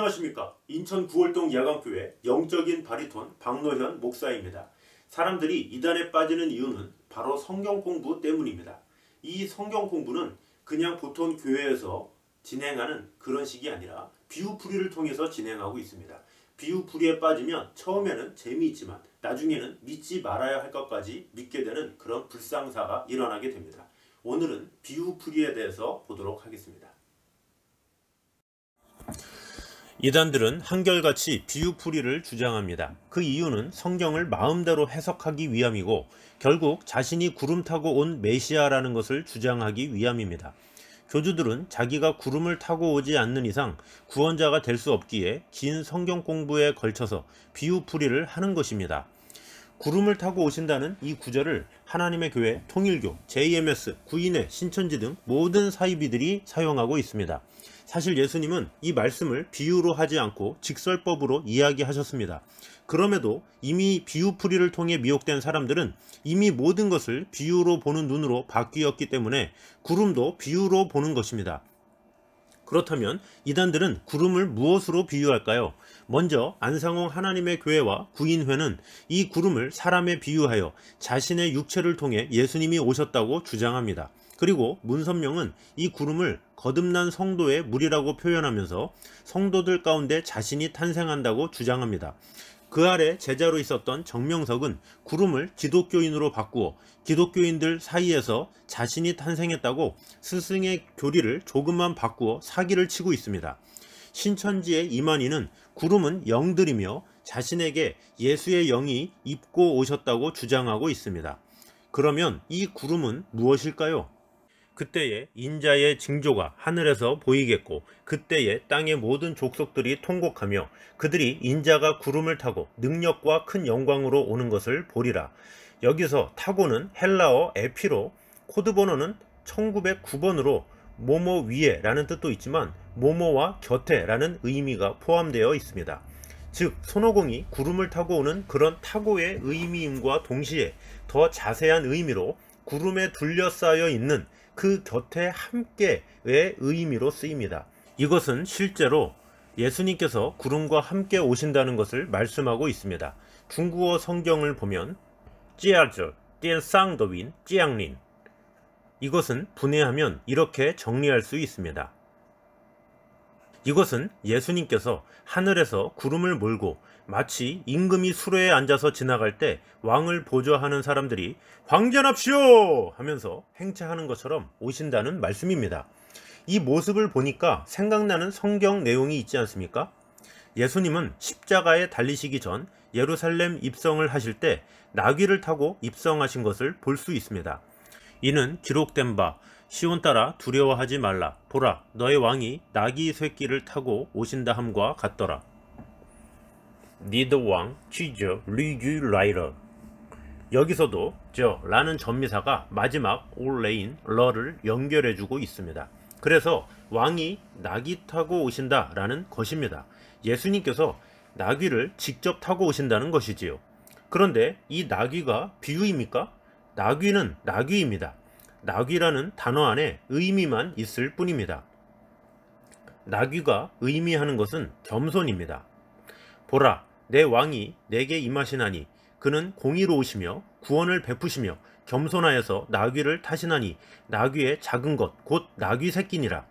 안녕하십니까. 인천 구월동 야광교회 영적인 바리톤 박노현 목사입니다. 사람들이 이단에 빠지는 이유는 바로 성경 공부 때문입니다. 이 성경 공부는 그냥 보통 교회에서 진행하는 그런 식이 아니라 비유풀이를 통해서 진행하고 있습니다. 비유풀이에 빠지면 처음에는 재미있지만 나중에는 믿지 말아야 할 것까지 믿게 되는 그런 불상사가 일어나게 됩니다. 오늘은 비유풀이에 대해서 보도록 하겠습니다. 이단들은 한결같이 비유풀이를 주장합니다. 그 이유는 성경을 마음대로 해석하기 위함이고 결국 자신이 구름 타고 온 메시아라는 것을 주장하기 위함입니다. 교주들은 자기가 구름을 타고 오지 않는 이상 구원자가 될 수 없기에 긴 성경 공부에 걸쳐서 비유풀이를 하는 것입니다. 구름을 타고 오신다는 이 구절을 하나님의 교회, 통일교, JMS, 구인회, 신천지 등 모든 사이비들이 사용하고 있습니다. 사실 예수님은 이 말씀을 비유로 하지 않고 직설법으로 이야기하셨습니다. 그럼에도 이미 비유풀이를 통해 미혹된 사람들은 이미 모든 것을 비유로 보는 눈으로 바뀌었기 때문에 구름도 비유로 보는 것입니다. 그렇다면 이단들은 구름을 무엇으로 비유할까요? 먼저 안상홍 하나님의 교회와 구인회는 이 구름을 사람에 비유하여 자신의 육체를 통해 예수님이 오셨다고 주장합니다. 그리고 문선명은 이 구름을 거듭난 성도의 물이라고 표현하면서 성도들 가운데 자신이 탄생한다고 주장합니다. 그 아래 제자로 있었던 정명석은 구름을 기독교인으로 바꾸어 기독교인들 사이에서 자신이 탄생했다고 스승의 교리를 조금만 바꾸어 사기를 치고 있습니다. 신천지의 이만희는 구름은 영들이며 자신에게 예수의 영이 입고 오셨다고 주장하고 있습니다. 그러면 이 구름은 무엇일까요? 그때의 인자의 징조가 하늘에서 보이겠고 그때의 땅의 모든 족속들이 통곡하며 그들이 인자가 구름을 타고 능력과 큰 영광으로 오는 것을 보리라. 여기서 타고는 헬라어 에피로 코드번호는 1909번으로 모모 위에 라는 뜻도 있지만 모모와 곁에 라는 의미가 포함되어 있습니다. 즉 손오공이 구름을 타고 오는 그런 타고의 의미임과 동시에 더 자세한 의미로 구름에 둘러싸여 있는 그 곁에 함께의 의미로 쓰입니다. 이것은 실제로 예수님께서 구름과 함께 오신다는 것을 말씀하고 있습니다. 중국어 성경을 보면 찌아저, 띠엔상더윈, 찌양린 이것은 분해하면 이렇게 정리할 수 있습니다. 이것은 예수님께서 하늘에서 구름을 몰고 마치 임금이 수레에 앉아서 지나갈 때 왕을 보좌하는 사람들이 황전합시오 하면서 행차하는 것처럼 오신다는 말씀입니다. 이 모습을 보니까 생각나는 성경 내용이 있지 않습니까? 예수님은 십자가에 달리시기 전 예루살렘 입성을 하실 때 나귀를 타고 입성하신 것을 볼 수 있습니다. 이는 기록된 바 시온 따라 두려워하지 말라 보라 너의 왕이 나귀 새끼를 타고 오신다 함과 같더라. 니더 왕 취저 리규 라이러 여기서도 저 라는 전미사가 마지막 올레인 러를 연결해주고 있습니다. 그래서 왕이 나귀 타고 오신다 라는 것입니다. 예수님께서 나귀를 직접 타고 오신다는 것이지요. 그런데 이 나귀가 비유입니까? 나귀는 나귀입니다. 나귀라는 단어 안에 의미만 있을 뿐입니다. 나귀가 의미하는 것은 겸손입니다. 보라 내 왕이 내게 임하시나니 그는 공의로우시며 구원을 베푸시며 겸손하여서 나귀를 타시나니 나귀의 작은 것 곧 나귀 새끼니라.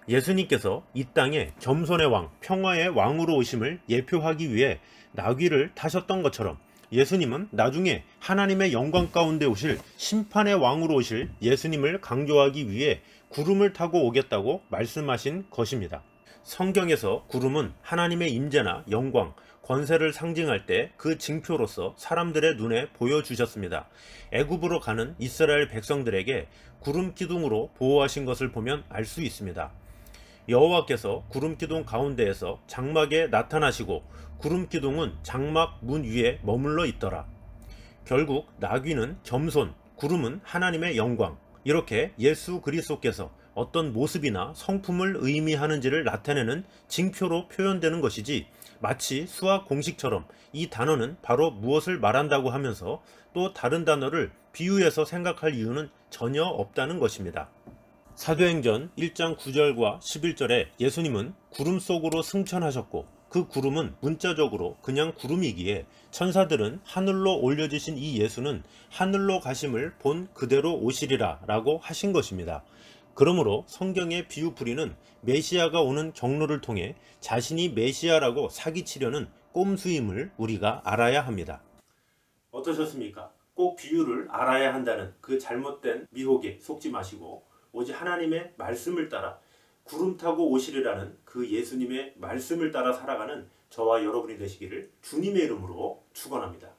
예수님께서 이 땅에 겸손의 왕, 평화의 왕으로 오심을 예표하기 위해 나귀를 타셨던 것처럼 예수님은 나중에 하나님의 영광 가운데 오실 심판의 왕으로 오실 예수님을 강조하기 위해 구름을 타고 오겠다고 말씀하신 것입니다. 성경에서 구름은 하나님의 임재나 영광, 권세를 상징할 때 그 징표로서 사람들의 눈에 보여주셨습니다. 애굽으로 가는 이스라엘 백성들에게 구름 기둥으로 보호하신 것을 보면 알 수 있습니다. 여호와께서 구름 기둥 가운데에서 장막에 나타나시고 구름 기둥은 장막 문 위에 머물러 있더라. 결국 나귀는 겸손, 구름은 하나님의 영광, 이렇게 예수 그리스도께서 어떤 모습이나 성품을 의미하는지를 나타내는 징표로 표현되는 것이지 마치 수학 공식처럼 이 단어는 바로 무엇을 말한다고 하면서 또 다른 단어를 비유해서 생각할 이유는 전혀 없다는 것입니다. 사도행전 1장 9절과 11절에 예수님은 구름 속으로 승천하셨고 그 구름은 문자적으로 그냥 구름이기에 천사들은 하늘로 올려지신 이 예수는 하늘로 가심을 본 그대로 오시리라 라고 하신 것입니다. 그러므로 성경의 비유풀이는 메시아가 오는 경로를 통해 자신이 메시아라고 사기치려는 꼼수임을 우리가 알아야 합니다. 어떠셨습니까? 꼭 비유를 알아야 한다는 그 잘못된 미혹에 속지 마시고 오직 하나님의 말씀을 따라 구름 타고 오시리라는 그 예수님의 말씀을 따라 살아가는 저와 여러분이 되시기를 주님의 이름으로 축원합니다.